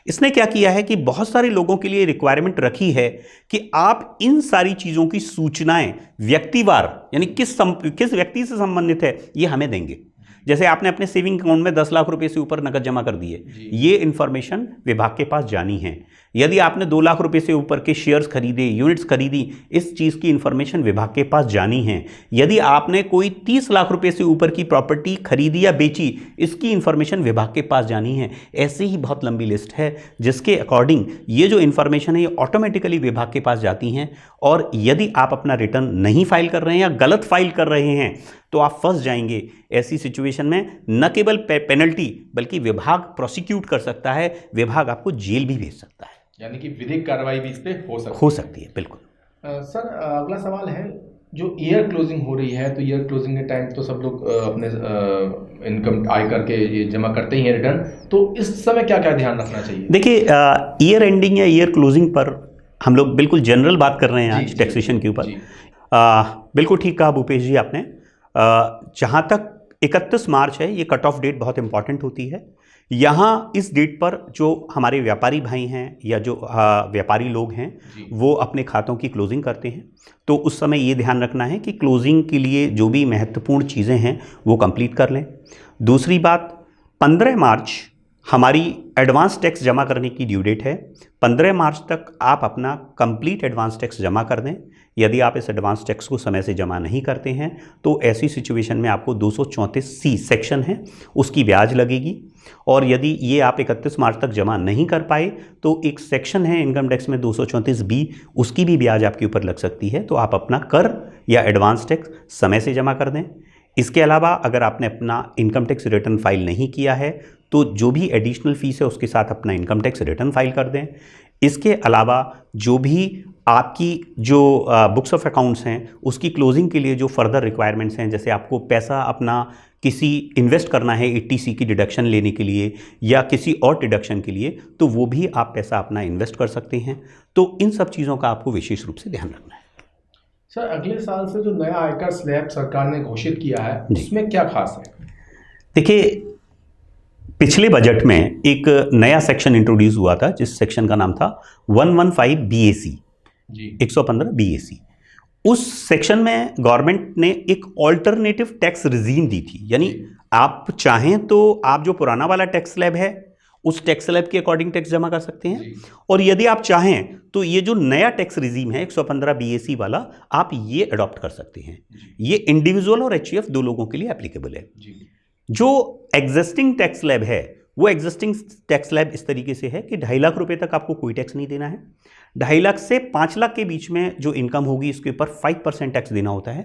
Speaker 2: इसने क्या किया है कि बहुत सारे लोगों के लिए रिक्वायरमेंट रखी है कि आप इन सारी चीज़ों की सूचनाएं व्यक्तिवार, यानी किस व्यक्ति से संबंधित है ये हमें देंगे। जैसे आपने अपने सेविंग अकाउंट में 10 लाख रुपए से ऊपर नकद जमा कर दिए, ये इंफॉर्मेशन विभाग के पास जानी है। यदि आपने 2 लाख रुपए से ऊपर के शेयर्स खरीदे, यूनिट्स खरीदी, इस चीज़ की इंफॉर्मेशन विभाग के पास जानी है। यदि आपने कोई 30 लाख रुपए से ऊपर की प्रॉपर्टी खरीदी या बेची, इसकी इंफॉर्मेशन विभाग के पास जानी है। ऐसी ही बहुत लंबी लिस्ट है जिसके अकॉर्डिंग ये जो इंफॉर्मेशन है ये ऑटोमेटिकली विभाग के पास जाती हैं। और यदि आप अपना रिटर्न नहीं फाइल कर रहे हैं या गलत फाइल कर रहे हैं तो आप फंस जाएंगे। ऐसी सिचुएशन में न केवल पेनल्टी बल्कि विभाग प्रोसिक्यूट कर सकता है, विभाग आपको जेल भी भेज सकता है।
Speaker 1: यानी कि विधिक कार्रवाई भी इस पे
Speaker 2: हो सकती है। बिल्कुल।
Speaker 1: सर, अगला सवाल है, जो ईयर क्लोजिंग हो रही है तो ईयर क्लोजिंग के टाइम तो सब लोग अपने इनकम आयकर के ये जमा करते ही हैं रिटर्न, तो इस समय क्या क्या ध्यान रखना चाहिए?
Speaker 2: देखिए, ईयर एंडिंग या ईयर क्लोजिंग पर हम लोग बिल्कुल जनरल बात कर रहे हैं आज टैक्सेशन के ऊपर। बिल्कुल ठीक कहा भूपेश जी आपने। जहाँ तक 31 मार्च है, ये कट ऑफ डेट बहुत इंपॉर्टेंट होती है। यहाँ इस डेट पर जो हमारे व्यापारी भाई हैं या जो व्यापारी लोग हैं वो अपने खातों की क्लोजिंग करते हैं। तो उस समय ये ध्यान रखना है कि क्लोजिंग के लिए जो भी महत्वपूर्ण चीज़ें हैं वो कंप्लीट कर लें। दूसरी बात, 15 मार्च हमारी एडवांस टैक्स जमा करने की ड्यू डेट है। 15 मार्च तक आप अपना कंप्लीट एडवांस टैक्स जमा कर दें। यदि आप इस एडवांस टैक्स को समय से जमा नहीं करते हैं तो ऐसी सिचुएशन में आपको 234C सेक्शन है उसकी ब्याज लगेगी। और यदि ये आप 31 मार्च तक जमा नहीं कर पाए तो एक सेक्शन है इनकम टैक्स में 234B, उसकी भी ब्याज आपके ऊपर लग सकती है। तो आप अपना कर या एडवांस टैक्स समय से जमा कर दें। इसके अलावा अगर आपने अपना इनकम टैक्स रिटर्न फाइल नहीं किया है तो जो भी एडिशनल फीस है उसके साथ अपना इनकम टैक्स रिटर्न फाइल कर दें। इसके अलावा जो भी आपकी जो बुक्स ऑफ अकाउंट्स हैं उसकी क्लोजिंग के लिए जो फर्दर रिक्वायरमेंट्स हैं, जैसे आपको पैसा अपना किसी इन्वेस्ट करना है 80C की डिडक्शन लेने के लिए या किसी और डिडक्शन के लिए, तो वो भी आप पैसा अपना इन्वेस्ट कर सकते हैं। तो इन सब चीज़ों का आपको विशेष रूप से ध्यान रखना है।
Speaker 1: सर, अगले साल से जो नया आयकर स्लैब सरकार ने घोषित किया है उसमें क्या खास है? देखिए,
Speaker 2: पिछले बजट में एक नया सेक्शन इंट्रोड्यूस हुआ था जिस सेक्शन का नाम था 115 BAC, 115 BAC। उस सेक्शन में गवर्नमेंट ने एक ऑल्टरनेटिव टैक्स रिजीम दी थी। यानी आप चाहें तो आप जो पुराना वाला टैक्स स्लैब है उस टैक्स स्लैब के अकॉर्डिंग टैक्स जमा कर सकते हैं, और यदि आप चाहें तो ये जो नया टैक्स रिजीम है 115 BAC वाला, आप ये अडॉप्ट कर सकते हैं। ये इंडिविजुअल और HUF दो लोगों के लिए एप्लीकेबल है। जो एग्जिस्टिंग टैक्स स्लैब है वो एग्जिस्टिंग टैक्स स्लैब इस तरीके से है कि 2.5 लाख रुपए तक आपको कोई टैक्स नहीं देना है। 2.5 लाख से 5 लाख के बीच में जो इनकम होगी इसके ऊपर 5% टैक्स देना होता है।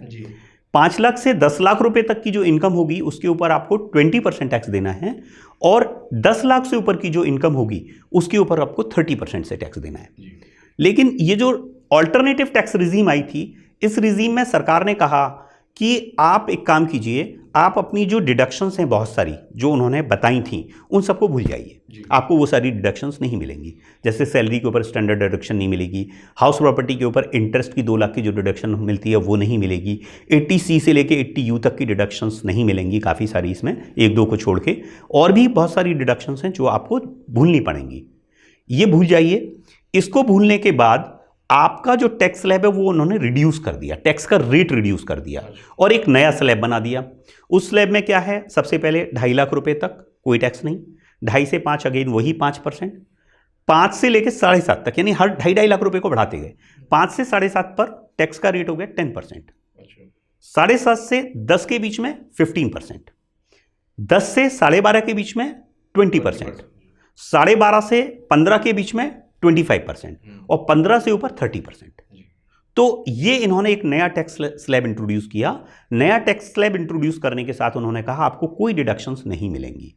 Speaker 2: 5 लाख से 10 लाख रुपए तक की जो इनकम होगी उसके ऊपर आपको 20% टैक्स देना है, और 10 लाख से ऊपर की जो इनकम होगी उसके ऊपर आपको 30% से टैक्स देना है। लेकिन ये जो ऑल्टरनेटिव टैक्स रिजीम आई थी, इस रिजीम में सरकार ने कहा कि आप एक काम कीजिए, आप अपनी जो डिडक्शंस हैं बहुत सारी जो उन्होंने बताई थी उन सबको भूल जाइए। आपको वो सारी डिडक्शंस नहीं मिलेंगी। जैसे सैलरी के ऊपर स्टैंडर्ड डिडक्शन नहीं मिलेगी, हाउस प्रॉपर्टी के ऊपर इंटरेस्ट की 2 लाख की जो डिडक्शन मिलती है वो नहीं मिलेगी, 80C से लेके 80U तक की डिडक्शंस नहीं मिलेंगी, काफ़ी सारी इसमें 1-2 को छोड़ के, और भी बहुत सारी डिडक्शंस हैं जो आपको भूलनी पड़ेंगी। ये भूल जाइए। इसको भूलने के बाद आपका जो टैक्स स्लैब है वो उन्होंने रिड्यूस कर दिया, टैक्स का रेट रिड्यूस कर दिया और एक नया स्लैब बना दिया। उस स्लैब में क्या है, सबसे पहले 2.5 लाख रुपए तक कोई टैक्स नहीं, 2.5 से 5 अगेन वही 5%, 5 से लेकर 7.5 तक, यानी हर 2.5 लाख रुपए को बढ़ाते गए। 5 से 7.5 पर टैक्स का रेट हो गया 10%, 7.5 से 10 के बीच में 15%, 10 से 12.5 के बीच में 20%, 12.5 से 15 के बीच में 25% और 15 से ऊपर 30%। तो ये इन्होंने एक नया टैक्स स्लैब इंट्रोड्यूस किया। नया टैक्स स्लैब इंट्रोड्यूस करने के साथ उन्होंने कहा आपको कोई डिडक्शंस नहीं मिलेंगी।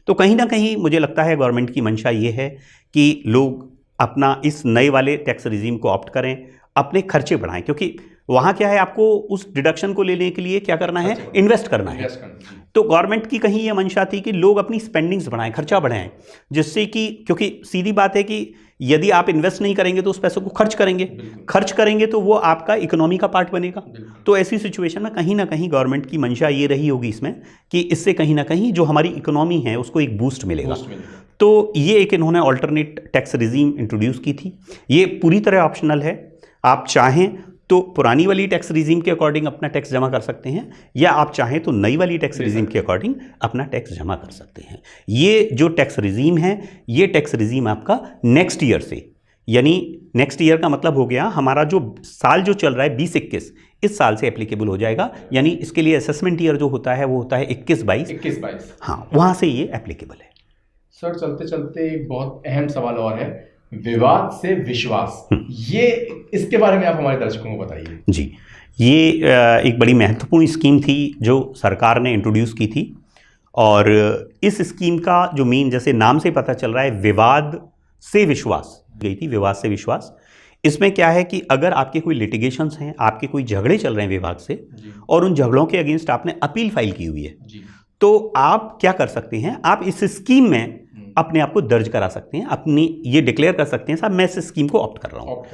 Speaker 2: तो कहीं ना कहीं मुझे लगता है गवर्नमेंट की मंशा ये है कि लोग अपना इस नए वाले टैक्स रिजीम को ऑप्ट करें, अपने खर्चे बढ़ाएं, क्योंकि वहाँ क्या है, आपको उस डिडक्शन को लेने के लिए क्या करना है, इन्वेस्ट करना है। तो गवर्नमेंट की कहीं ये मंशा थी कि लोग अपनी स्पेंडिंग्स बढ़ाएं, खर्चा बढ़ाएं, जिससे कि, क्योंकि सीधी बात है कि यदि आप इन्वेस्ट नहीं करेंगे तो उस पैसे को खर्च करेंगे तो वो आपका इकोनॉमी का पार्ट बनेगा। तो ऐसी सिचुएशन में कहीं ना कहीं गवर्नमेंट की मंशा ये रही होगी इसमें कि इससे कहीं ना कहीं जो हमारी इकोनॉमी है उसको एक बूस्ट मिलेगा। तो ये एक इन्होंने ऑल्टरनेट टैक्स रिजीम इंट्रोड्यूस की थी। ये पूरी तरह ऑप्शनल है। आप चाहें तो पुरानी वाली टैक्स रिजीम के अकॉर्डिंग अपना टैक्स जमा कर सकते हैं, या आप चाहें तो नई वाली टैक्स रिजीम के अकॉर्डिंग अपना टैक्स जमा कर सकते हैं। ये जो टैक्स रिजीम है, ये टैक्स रिजीम आपका नेक्स्ट ईयर से यानी नेक्स्ट ईयर का मतलब हो गया हमारा जो साल जो चल रहा है 20-21, इस साल से एप्लीकेबल हो जाएगा। यानी इसके लिए असेसमेंट ईयर जो होता है वो होता है 21-22। हाँ, वहाँ से ये एप्लीकेबल है।
Speaker 1: सर चलते चलते एक बहुत अहम सवाल और है, विवाद से विश्वास, ये इसके बारे में आप हमारे दर्शकों को बताइए।
Speaker 2: जी, ये एक बड़ी महत्वपूर्ण स्कीम थी जो सरकार ने इंट्रोड्यूस की थी, और इस स्कीम का जो मेन, जैसे नाम से पता चल रहा है, विवाद से विश्वास गई थी, विवाद से विश्वास। इसमें क्या है कि अगर आपके कोई लिटिगेशंस हैं, आपके कोई झगड़े चल रहे हैं विवाद से, और उन झगड़ों के अगेंस्ट आपने अपील फाइल की हुई है, तो आप क्या कर सकते हैं, आप इस स्कीम में अपने आप को दर्ज करा सकते हैं, अपनी ये डिक्लेयर कर सकते हैं, साहब मैं इस स्कीम को ऑप्ट कर रहा हूँ।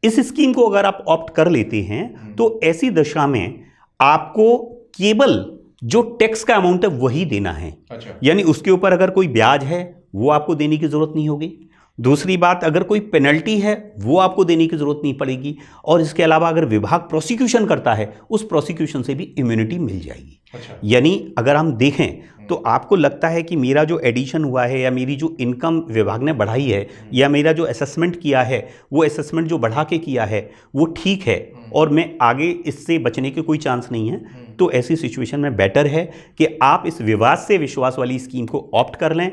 Speaker 2: इस स्कीम को अगर आप ऑप्ट कर लेते हैं तो ऐसी दशा में आपको केवल जो टैक्स का अमाउंट है वही देना है। यानी उसके ऊपर अगर कोई ब्याज है वो आपको देने की जरूरत नहीं होगी। दूसरी बात, अगर कोई पेनल्टी है वो आपको देने की जरूरत नहीं पड़ेगी, और इसके अलावा अगर विभाग प्रोसिक्यूशन करता है उस प्रोसिक्यूशन से भी इम्यूनिटी मिल जाएगी। यानी अगर हम देखें तो आपको लगता है कि मेरा जो एडिशन हुआ है या मेरी जो इनकम विभाग ने बढ़ाई है या मेरा जो असेसमेंट किया है वो असेसमेंट जो बढ़ा के किया है वो ठीक है और मैं आगे इससे बचने के कोई चांस नहीं है, तो ऐसी सिचुएशन में बेटर है कि आप इस विवाद से विश्वास वाली स्कीम को ऑप्ट कर लें।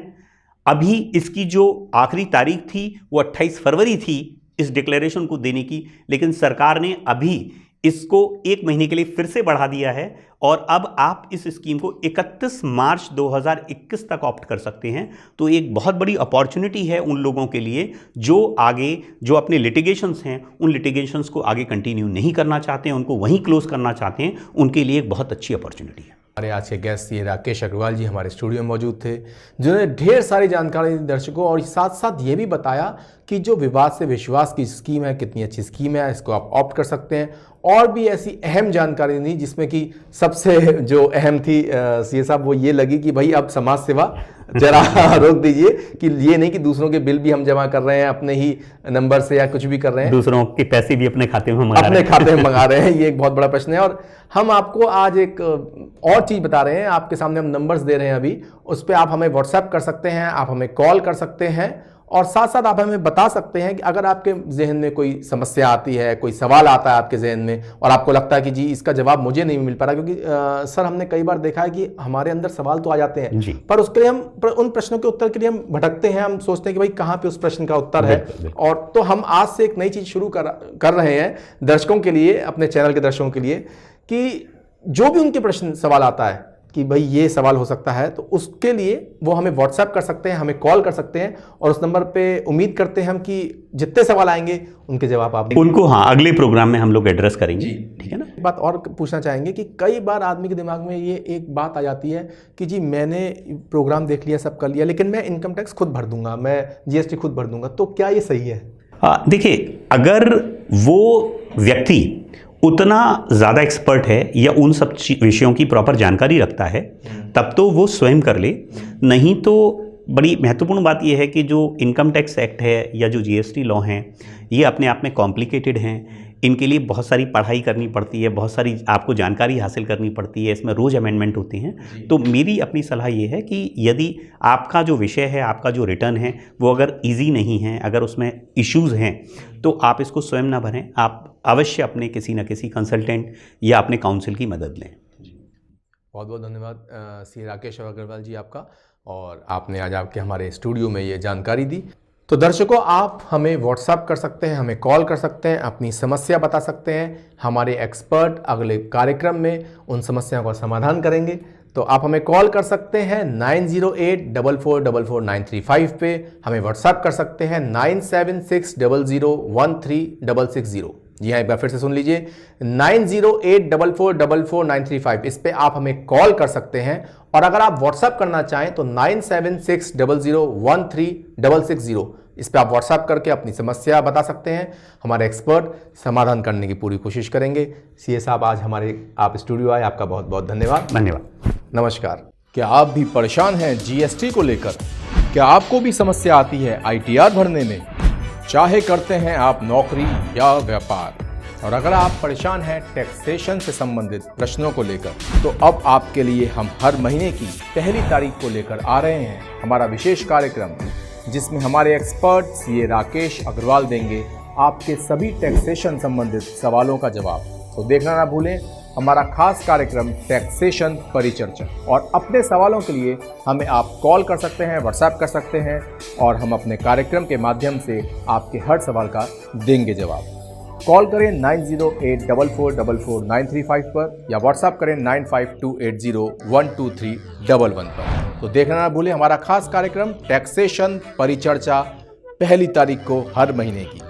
Speaker 2: अभी इसकी जो आखिरी तारीख थी वो 28 फरवरी थी इस डिक्लेरेशन को देने की, लेकिन सरकार ने अभी इसको 1 महीने के लिए फिर से बढ़ा दिया है, और अब आप इस स्कीम को 31 मार्च 2021 तक ऑप्ट कर सकते हैं। तो एक बहुत बड़ी अपॉर्चुनिटी है उन लोगों के लिए जो आगे जो अपने लिटिगेशंस हैं उन लिटिगेशंस को आगे कंटिन्यू नहीं करना चाहते हैं, उनको वहीं क्लोज करना चाहते हैं, उनके लिए एक बहुत अच्छी अपॉर्चुनिटी है।
Speaker 1: हमारे आज के गेस्ट ये राकेश अग्रवाल जी हमारे स्टूडियो में मौजूद थे, जिन्होंने ढेर सारी जानकारी दी दर्शकों, और साथ साथ ये भी बताया कि जो विवाद से विश्वास की स्कीम है कितनी अच्छी स्कीम है, इसको आप ऑप्ट कर सकते हैं। और भी ऐसी अहम जानकारी दी जिसमें कि सबसे जो अहम थी सीए साहब वो ये लगी कि भाई अब समाज सेवा जरा रोक दीजिए, कि ये नहीं कि दूसरों के बिल भी हम जमा कर रहे हैं अपने ही नंबर से या कुछ भी कर रहे हैं,
Speaker 2: दूसरों के पैसे भी अपने खाते में
Speaker 1: मंगा रहे हैं। ये एक बहुत बड़ा प्रश्न है, और हम आपको आज एक और चीज़ बता रहे हैं। आपके सामने हम नंबर्स दे रहे हैं अभी, उस पर आप हमें व्हाट्सएप कर सकते हैं, आप हमें कॉल कर सकते हैं, और साथ साथ आप हमें बता सकते हैं कि अगर आपके जहन में कोई समस्या आती है, कोई सवाल आता है आपके जहन में और आपको लगता है कि जी इसका जवाब मुझे नहीं मिल पा रहा, क्योंकि सर हमने कई बार देखा है कि हमारे अंदर सवाल तो आ जाते हैं पर उसके लिए हम उन प्रश्नों के उत्तर के लिए हम भटकते हैं, हम सोचते हैं कि भाई कहाँ पे उस प्रश्न का उत्तर है। और तो हम आज से एक नई चीज़ शुरू कर रहे हैं दर्शकों के लिए, अपने चैनल के दर्शकों के लिए, कि जो भी उनके प्रश्न सवाल आता है कि भाई ये सवाल हो सकता है, तो उसके लिए वो हमें व्हाट्सएप कर सकते हैं, हमें कॉल कर सकते हैं, और उस नंबर पे उम्मीद करते हैं हम कि जितने सवाल आएंगे उनके जवाब आप
Speaker 2: उनको अगले प्रोग्राम में हम लोग एड्रेस करेंगे। ठीक है ना।
Speaker 1: एक बात और पूछना चाहेंगे कि कई बार आदमी के दिमाग में ये एक बात आ जाती है कि जी मैंने प्रोग्राम देख लिया, सब कर लिया, लेकिन मैं इनकम टैक्स खुद भर दूंगा, मैं जीएसटी खुद भर दूंगा, तो क्या ये सही है?
Speaker 2: देखिए, अगर वो व्यक्ति उतना ज़्यादा एक्सपर्ट है या उन सब विषयों की प्रॉपर जानकारी रखता है तब तो वो स्वयं कर ले, नहीं तो बड़ी महत्वपूर्ण बात यह है कि जो इनकम टैक्स एक्ट है या जो जीएसटी लॉ हैं ये अपने आप में कॉम्प्लिकेटेड हैं, इनके लिए बहुत सारी पढ़ाई करनी पड़ती है, बहुत सारी आपको जानकारी हासिल करनी पड़ती है, इसमें रोज़ अमेंडमेंट होते हैं। तो मेरी अपनी सलाह ये है कि यदि आपका जो विषय है, आपका जो रिटर्न है वो अगर इजी नहीं है, अगर उसमें इश्यूज़ हैं, तो आप इसको स्वयं ना भरें, आप अवश्य अपने किसी न किसी कंसल्टेंट या अपने काउंसिल की मदद लें।
Speaker 1: बहुत बहुत धन्यवाद सी राकेश अग्रवाल जी आपका, और आपने आज आपके हमारे स्टूडियो में ये जानकारी दी। तो दर्शकों, आप हमें व्हाट्सएप कर सकते हैं, हमें कॉल कर सकते हैं, अपनी समस्या बता सकते हैं, हमारे एक्सपर्ट अगले कार्यक्रम में उन समस्याओं का समाधान करेंगे। तो आप हमें कॉल कर सकते हैं 9084449335 पे, हमें व्हाट्सएप कर सकते हैं 9760013660। जी हाँ, एक बार फिर से सुन लीजिए, 9084449335, इस पे आप हमें कॉल कर सकते हैं। और अगर आप व्हाट्सएप करना चाहें तो 9760013660, इस पे आप व्हाट्सएप करके अपनी समस्या बता सकते हैं, हमारे एक्सपर्ट समाधान करने की पूरी कोशिश करेंगे। सीए साहब, आज आप स्टूडियो आए, आपका बहुत बहुत धन्यवाद।
Speaker 2: धन्यवाद।
Speaker 1: नमस्कार। क्या आप भी परेशान हैं जीएसटी को लेकर? क्या आपको भी समस्या आती है आईटीआर भरने में? चाहे करते हैं आप नौकरी या व्यापार, और अगर आप परेशान हैं टैक्सेशन से संबंधित प्रश्नों को लेकर, तो अब आपके लिए हम हर महीने की पहली तारीख को लेकर आ रहे हैं हमारा विशेष कार्यक्रम जिसमें हमारे एक्सपर्ट सीए राकेश अग्रवाल देंगे आपके सभी टैक्सेशन संबंधित सवालों का जवाब। तो देखना ना भूलें हमारा खास कार्यक्रम टैक्सेशन परिचर्चा। और अपने सवालों के लिए हमें आप कॉल कर सकते हैं, व्हाट्सएप कर सकते हैं और हम अपने कार्यक्रम के माध्यम से आपके हर सवाल का देंगे जवाब। कॉल करें 9084449335 पर या व्हाट्सएप करें 9528012311 पर। तो देखना ना भूलें हमारा खास कार्यक्रम टैक्सेशन परिचर्चा 1 तारीख को हर महीने की।